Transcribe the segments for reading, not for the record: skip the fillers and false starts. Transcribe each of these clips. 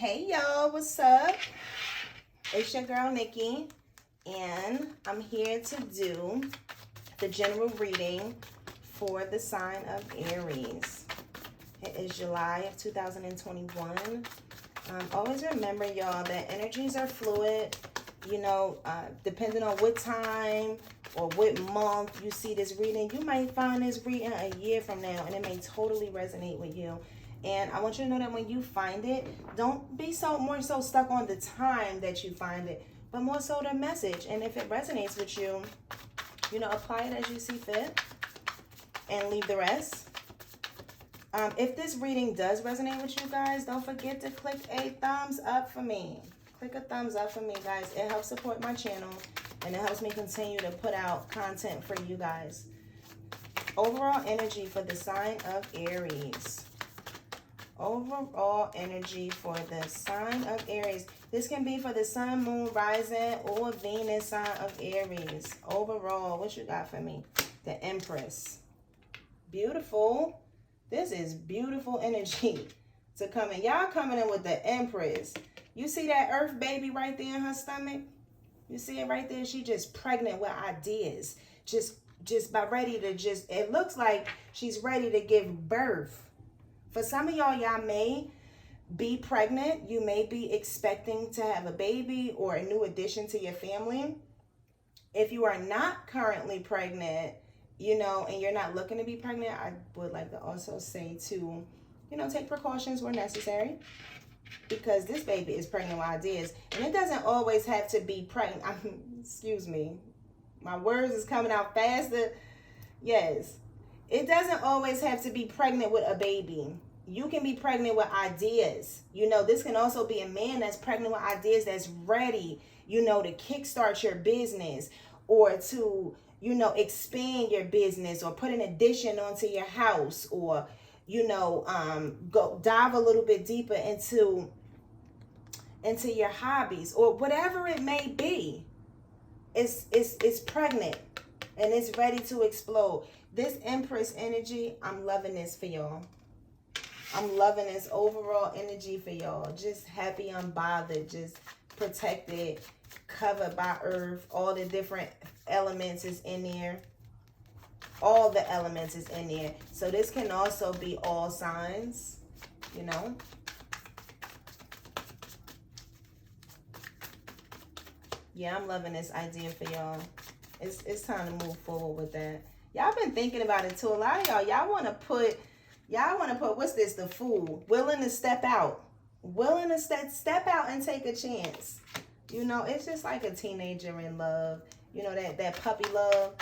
Hey y'all, what's up? It's your girl Nikki, and I'm here to do the general reading for the sign of Aries. It is July of 2021. Always remember, y'all, that energies are fluid. You know, depending on what time or what month you see this reading, you might find this reading a year from now, and it may totally resonate with you. And I want you to know that when you find it, don't be more so stuck on the time that you find it, but more so the message. And if it resonates with you, you know, apply it as you see fit and leave the rest. If this reading does resonate with you guys, don't forget to click a thumbs up for me. Click a thumbs up for me, guys. It helps support my channel, and it helps me continue to put out content for you guys. Overall energy for the sign of Aries. Overall energy for the sign of Aries. This can be for the sun, moon, rising, or Venus sign of Aries. Overall, what you got for me? The Empress. Beautiful. This is beautiful energy to come in. Y'all coming in with the Empress. You see that earth baby right there in her stomach? You see it right there? She just pregnant with ideas. Just about ready to it looks like she's ready to give birth. For some of y'all may be pregnant. You may be expecting to have a baby or a new addition to your family. If you are not currently pregnant, you know, and you're not looking to be pregnant, I would like to also say to, you know, take precautions where necessary, because this baby is pregnant with ideas. And it doesn't always have to be pregnant. Excuse me. My words is coming out faster. Yes. It doesn't always have to be pregnant with a baby. You can be pregnant with ideas. You know, this can also be a man that's pregnant with ideas, that's ready, you know, to kickstart your business, or to, you know, expand your business, or put an addition onto your house, or, you know, go dive a little bit deeper into your hobbies, or whatever it may be. It's pregnant and it's ready to explode. This Empress energy, I'm loving this for y'all. I'm loving this overall energy for y'all. Just happy, unbothered, just protected, covered by earth. All the different elements is in there. All the elements is in there. So this can also be all signs, you know. Yeah, I'm loving this idea for y'all. It's time to move forward with that. Y'all been thinking about it too. A lot of y'all want to put, what's this? The Fool. Willing to step out. Willing to step out and take a chance. You know, it's just like a teenager in love. You know, that puppy love.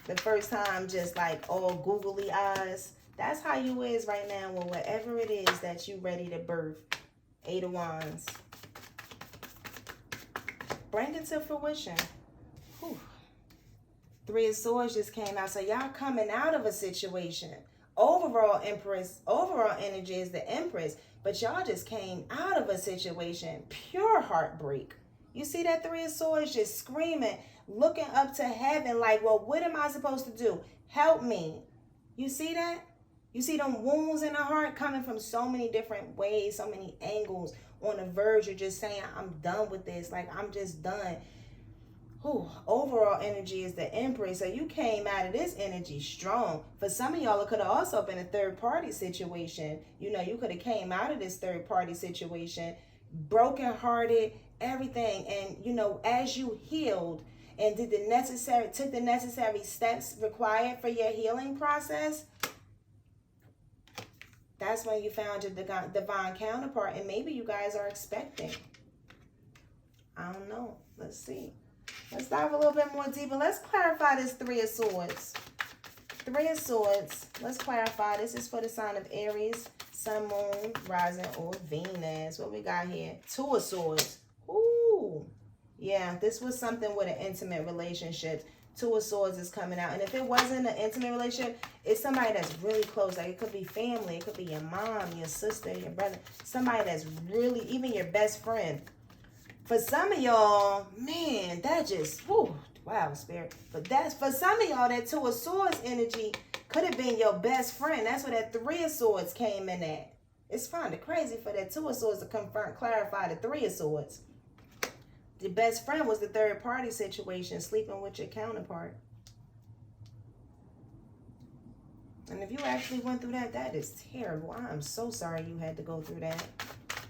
The first time, just like all googly eyes. That's how you is right now with whatever it is that you ready to birth. 8 of Wands. Bring it to fruition. Whew. 3 of Swords just came out. So y'all coming out of a situation. Overall energy is the Empress. But y'all just came out of a situation. Pure heartbreak. You see that 3 of Swords just screaming, looking up to heaven like, well, what am I supposed to do? Help me. You see that? You see them wounds in the heart coming from so many different ways, so many angles, on the verge of just saying, I'm done with this. Like, I'm just done. Whew. Overall energy is the Empress. So you came out of this energy strong. For some of y'all, it could have also been a third-party situation. You know, you could have came out of this third-party situation brokenhearted, everything. And, you know, as you healed and took the necessary steps required for your healing process, that's when you found your divine counterpart. And maybe you guys are expecting. I don't know. Let's see. Let's dive a little bit more deeper. Let's clarify this 3 of Swords. 3 of Swords. Let's clarify. This is for the sign of Aries, sun, moon, rising, or Venus. What we got here? 2 of Swords. Ooh. Yeah, this was something with an intimate relationship. 2 of Swords is coming out. And if it wasn't an intimate relationship, it's somebody that's really close. Like, it could be family. It could be your mom, your sister, your brother. Somebody that's really, even your best friend. For some of y'all, man, that just, whew, wow, Spirit. But that's, for some of y'all, that 2 of Swords energy could have been your best friend. That's where that 3 of Swords came in at. It's kind of crazy for that Two of Swords to confirm, clarify the Three of Swords. The best friend was the third party situation, sleeping with your counterpart. And if you actually went through that, that is terrible. I am so sorry you had to go through that.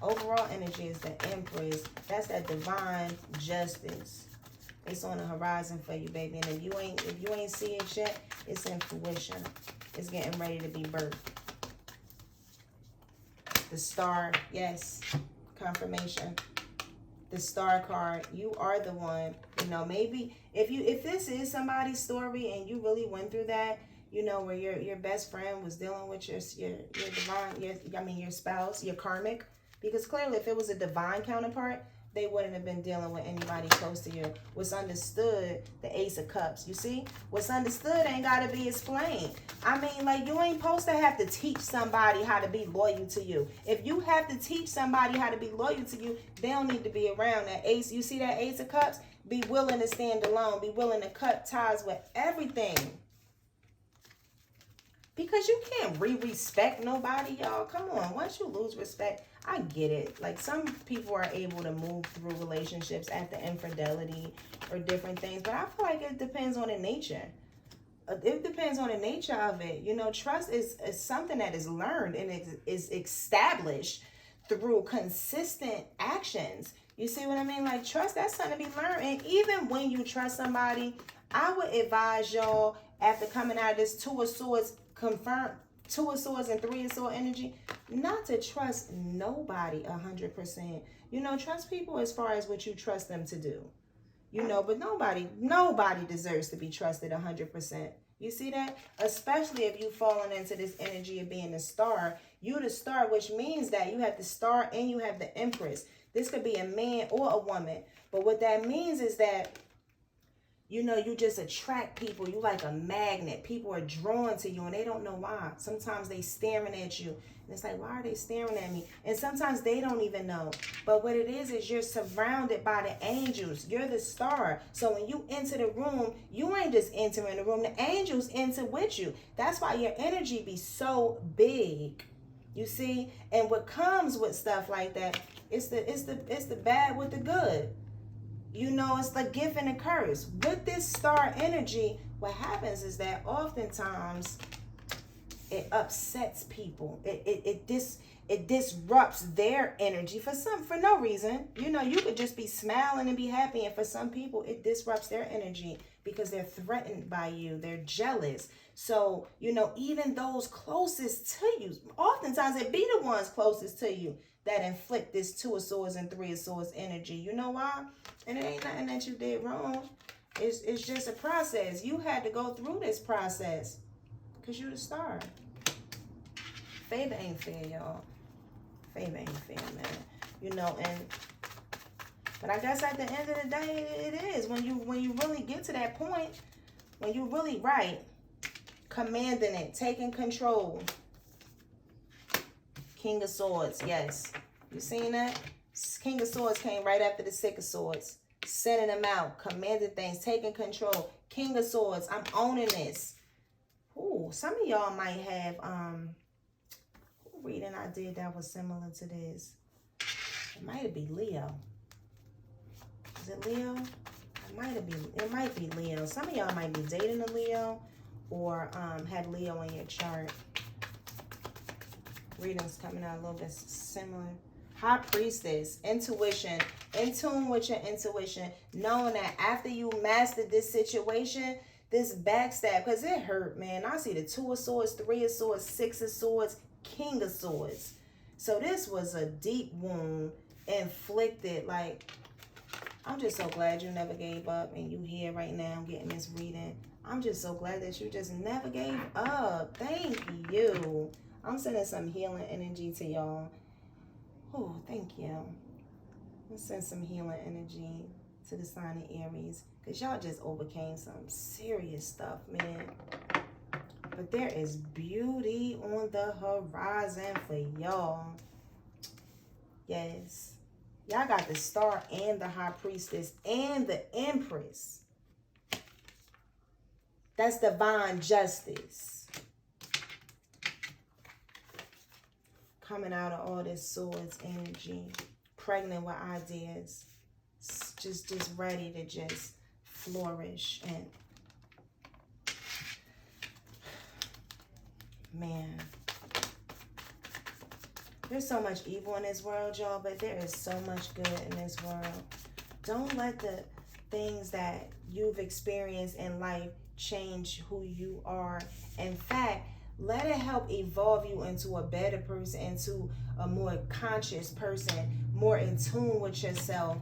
Overall energy is the Empress. That's that divine justice. It's on the horizon for you, baby. And if you ain't see it yet, it's in fruition. It's getting ready to be birthed. The Star, yes, confirmation. The Star card, you are the one. You know, maybe if this is somebody's story and you really went through that, you know, where your best friend was dealing with your divine, your spouse, your karmic. Because clearly, if it was a divine counterpart, they wouldn't have been dealing with anybody close to you. What's understood, the Ace of Cups. You see? What's understood ain't got to be explained. I mean, like, you ain't supposed to have to teach somebody how to be loyal to you. If you have to teach somebody how to be loyal to you, they don't need to be around that Ace. You see that Ace of Cups? Be willing to stand alone. Be willing to cut ties with everything. Because you can't respect nobody, y'all. Come on. Once you lose respect, I get it. Like, some people are able to move through relationships after infidelity or different things. But I feel like it depends on the nature. It depends on the nature of it. You know, trust is something that is learned and is established through consistent actions. You see what I mean? Like, trust, that's something to be learned. And even when you trust somebody, I would advise y'all, after coming out of this Two of Swords, confirm Two of Swords and Three of Swords energy, not to trust nobody 100%. You know, trust people as far as what you trust them to do. You know, but nobody deserves to be trusted 100%. You see that? Especially if you've fallen into this energy of being the Star. You the Star, which means that you have the Star and you have the Empress. This could be a man or a woman. But what that means is that, you know, you just attract people. You like a magnet. People are drawn to you and they don't know why. Sometimes they staring at you. And it's like, why are they staring at me? And sometimes they don't even know. But what it is you're surrounded by the angels. You're the Star. So when you enter the room, you ain't just entering the room. The angels enter with you. That's why your energy be so big. You see? And what comes with stuff like that, it's the bad with the good. You know, it's the gift and the curse. With this Star energy, what happens is that oftentimes it upsets people. It disrupts their energy for no reason. You know, you could just be smiling and be happy, and for some people, it disrupts their energy because they're threatened by you. They're jealous. So, you know, even those closest to you, oftentimes it be the ones closest to you that inflict this Two of Swords and Three of Swords energy. You know why? And it ain't nothing that you did wrong. It's just a process. You had to go through this process because you're the Star. Favor ain't fair, y'all. Favor ain't fair, man. You know, but I guess at the end of the day, it is. When you really get to that point, when you really commanding it, taking control. King of Swords, yes. You seen that? King of Swords came right after the Six of Swords. Sending them out, commanding things, taking control. King of Swords, I'm owning this. Ooh, some of y'all might have reading I did that was similar to this. It might be Leo. Is it Leo? It might be Leo. Some of y'all might be dating a Leo or have Leo in your chart. Readings coming out a little bit similar. High Priestess, intuition, in tune with your intuition, knowing that after you mastered this situation, this backstab, because it hurt, man. I see the Two of Swords, Three of Swords, Six of Swords, King of Swords. So this was a deep wound inflicted. Like, I'm just so glad you never gave up and you here right now getting this reading. I'm just so glad that you just never gave up. Thank you. I'm sending some healing energy to y'all. Oh, thank you. Let's send some healing energy to the sign of Aries. Because y'all just overcame some serious stuff, man. But there is beauty on the horizon for y'all. Yes. Y'all got the Star and the High Priestess and the Empress. That's divine justice. coming out of all this swords energy, pregnant with ideas, just ready to just flourish. And man, there's so much evil in this world, y'all, but there is so much good in this world. Don't let the things that you've experienced in life change who you are. In fact, let it help evolve you into a better person, into a more conscious person, more in tune with yourself,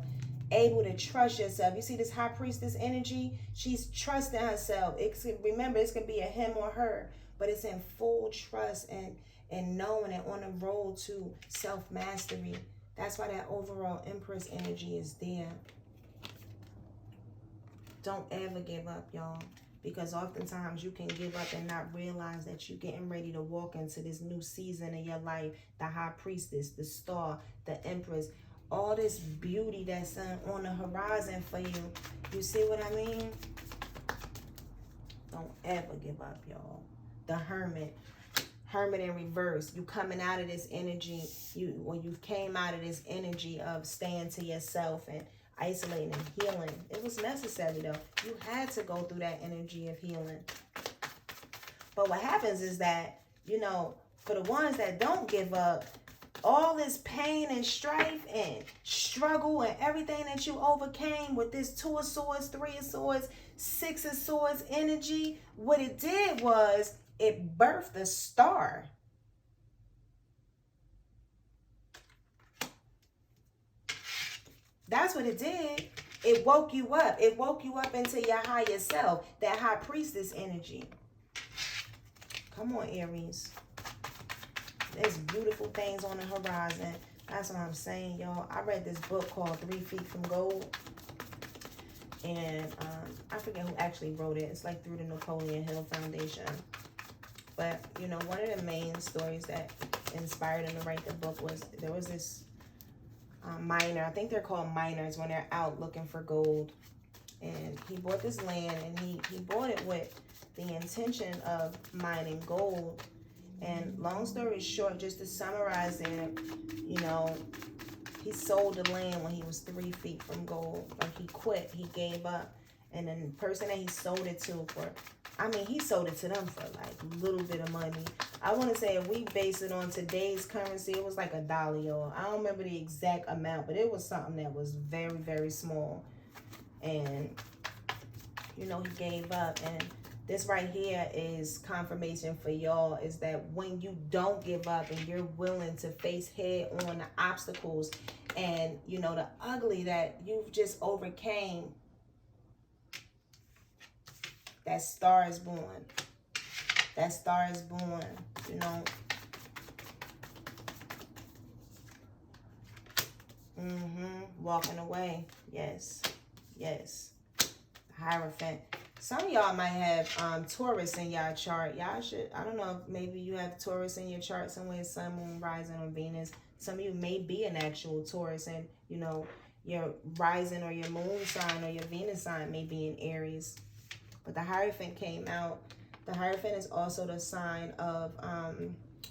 able to trust yourself. You see this high priestess energy? She's trusting herself. Remember, it's going to be a him or her, but it's in full trust and knowing and on the road to self-mastery. That's why that overall Empress energy is there. Don't ever give up, y'all. Because oftentimes you can give up and not realize that you're getting ready to walk into this new season in your life. The high priestess, the star, the empress, all this beauty that's on the horizon for you. You see what I mean? Don't ever give up, y'all. The hermit. Hermit in reverse. You coming out of this energy. When you came out of this energy of staying to yourself and isolating and healing. It was necessary though. You had to go through that energy of healing. But what happens is that, you know, for the ones that don't give up, all this pain and strife and struggle and everything that you overcame with this 2 of Swords, 3 of Swords, 6 of Swords energy, what it did was it birthed a star. That's what it did. It woke you up. It woke you up into your higher self, that high priestess energy. Come on, Aries. There's beautiful things on the horizon. That's what I'm saying, y'all. I read this book called 3 Feet from Gold. And I forget who actually wrote it. It's like through the Napoleon Hill Foundation. But, you know, one of the main stories that inspired him to write the book was there was this miner. I think they're called miners when they're out looking for gold. And he bought this land and he bought it with the intention of mining gold. And long story short, just to summarize it, you know, he sold the land when he was 3 feet from gold. Like he quit, he gave up. And then the person that he sold it to for, I mean, he sold it to them for like a little bit of money. I want to say if we base it on today's currency, it was like $1, y'all. I don't remember the exact amount, but it was something that was very, very small. And, you know, he gave up. And this right here is confirmation for y'all, is that when you don't give up and you're willing to face head on the obstacles and, you know, the ugly that you've just overcame, that star is born. That star is born, you know. Walking away. Yes. Yes. Hierophant. Some of y'all might have Taurus in y'all chart. Y'all should, I don't know if maybe you have Taurus in your chart somewhere, Sun, Moon, Rising, or Venus. Some of you may be an actual Taurus and, you know, your rising or your moon sign or your Venus sign may be in Aries. But the Hierophant came out. The Hierophant is also the sign of,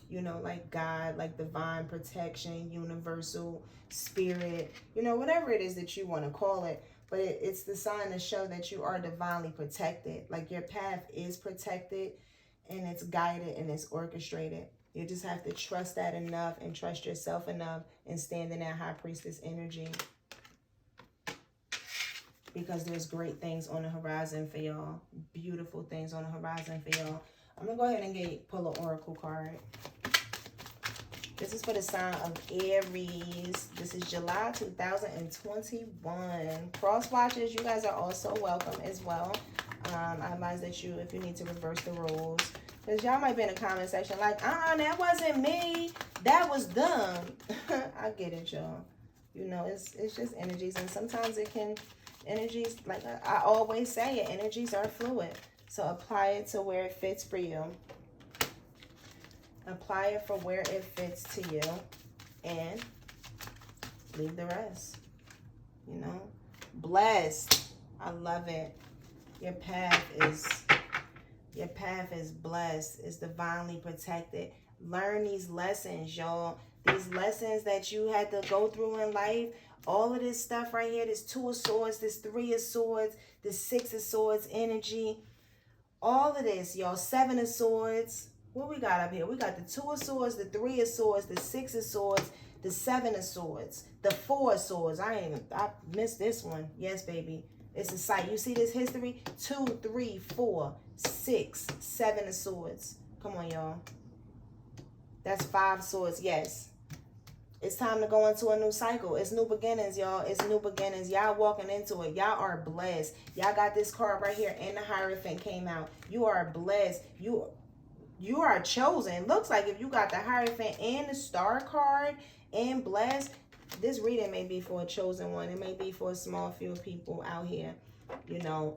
you know, like God, like divine protection, universal spirit, you know, whatever it is that you want to call it. But it's the sign to show that you are divinely protected. Like your path is protected and it's guided and it's orchestrated. You just have to trust that enough and trust yourself enough and stand in that high priestess energy. Because there's great things on the horizon for y'all. Beautiful things on the horizon for y'all. I'm going to go ahead and pull an oracle card. This is for the sign of Aries. This is July 2021. Cross watchers, you guys are also welcome as well. I advise that you, if you need to reverse the roles. Because y'all might be in the comment section like, that wasn't me. That was them. I get it, y'all. You know, it's just energies. And sometimes it can... Energies, like I always say it, energies are fluid. So apply it to where it fits for you. Apply it for where it fits to you. And leave the rest. You know? Blessed. I love it. Your path is blessed. It's divinely protected. Learn these lessons, y'all. These lessons that you had to go through in life, all of this stuff right here, this Two of Swords, this Three of Swords, this Six of Swords energy, all of this, y'all, Seven of Swords. What we got up here? We got the Two of Swords, the Three of Swords, the Six of Swords, the Seven of Swords, the Four of Swords. I missed this one. Yes, baby. It's a sight. You see this history? 2, 3, 4, 6, 7 of Swords. Come on, y'all. That's 5 swords. Yes. It's time to go into a new cycle. It's new beginnings, y'all. It's new beginnings. Y'all walking into it. Y'all are blessed. Y'all got this card right here, and the Hierophant came out. You are blessed. You are chosen. Looks like if you got the Hierophant and the Star card and blessed, this reading may be for a chosen one. It may be for a small few people out here, you know.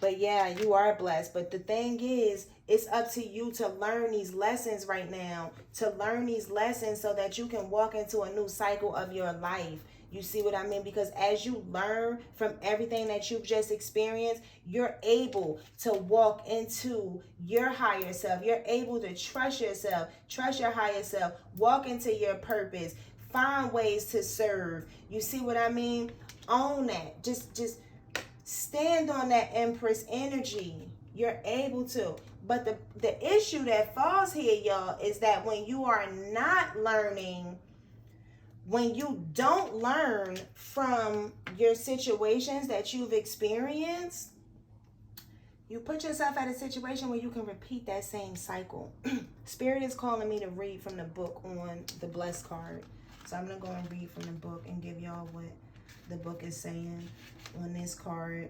But yeah, you are blessed. But the thing is, it's up to you to learn these lessons right now. To learn these lessons so that you can walk into a new cycle of your life. You see what I mean? Because as you learn from everything that you've just experienced, you're able to walk into your higher self. You're able to trust yourself, trust your higher self, walk into your purpose, find ways to serve. You see what I mean? Own that. Just stand on that Empress energy. You're able to. But the issue that falls here, y'all, is that when you are not learning, when you don't learn from your situations that you've experienced, you put yourself at a situation where you can repeat that same cycle. Spirit is calling me to read from the book on the Blessed card. So I'm going to go and read from the book and give y'all what the book is saying on this card.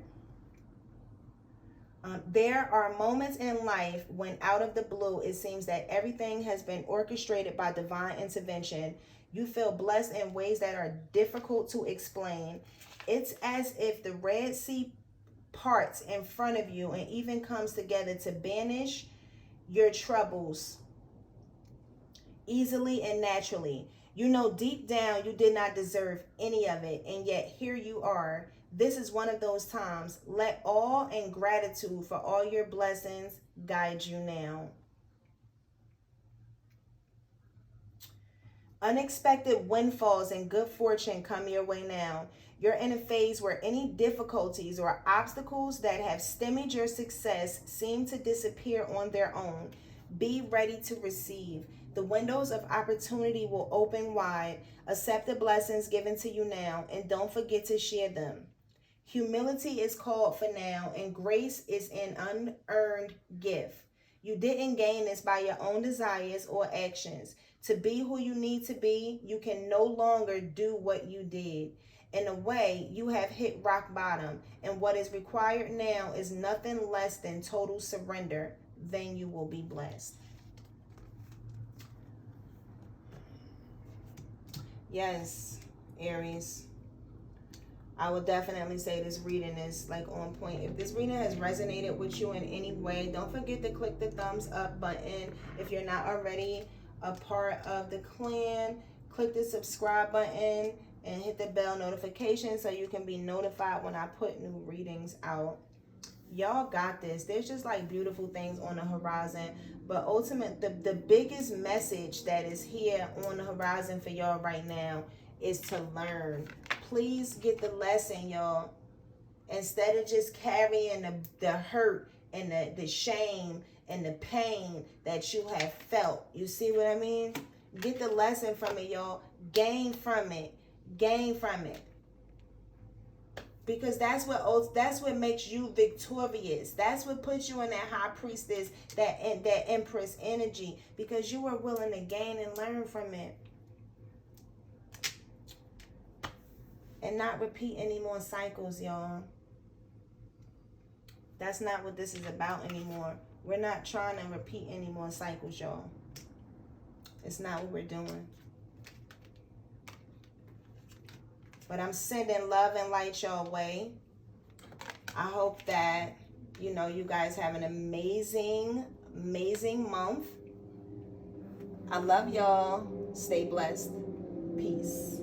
There are moments in life when out of the blue, it seems that everything has been orchestrated by divine intervention. You feel blessed in ways that are difficult to explain. It's as if the Red Sea parts in front of you and even comes together to banish your troubles easily and naturally. You know deep down you did not deserve any of it, and yet here you are. This is one of those times. Let awe and gratitude for all your blessings guide you now. Unexpected windfalls and good fortune come your way now. You're in a phase where any difficulties or obstacles that have stymied your success seem to disappear on their own. Be ready to receive. The windows of opportunity will open wide. Accept the blessings given to you now, and don't forget to share them. Humility is called for now, and grace is an unearned gift. You didn't gain this by your own desires or actions. To be who you need to be, you can no longer do what you did. In a way, you have hit rock bottom, and what is required now is nothing less than total surrender. Then you will be blessed. Yes, Aries. I would definitely say this reading is like on point. If this reading has resonated with you in any way, don't forget to click the thumbs up button. If you're not already a part of the clan, click the subscribe button and hit the bell notification so you can be notified when I put new readings out. Y'all got this. There's just like beautiful things on the horizon, but ultimately the biggest message that is here on the horizon for y'all right now is to learn. Please get the lesson, y'all. Instead of just carrying the hurt and the shame and the pain that you have felt. You see what I mean? Get the lesson from it, y'all. Gain from it. Gain from it. Because that's what makes you victorious. That's what puts you in that high priestess, that empress energy. Because you are willing to gain and learn from it. And not repeat any more cycles, y'all. That's not what this is about anymore. We're not trying to repeat any more cycles, y'all. It's not what we're doing. But I'm sending love and light your way. I hope that, you know, you guys have an amazing, amazing month. I love y'all. Stay blessed. Peace.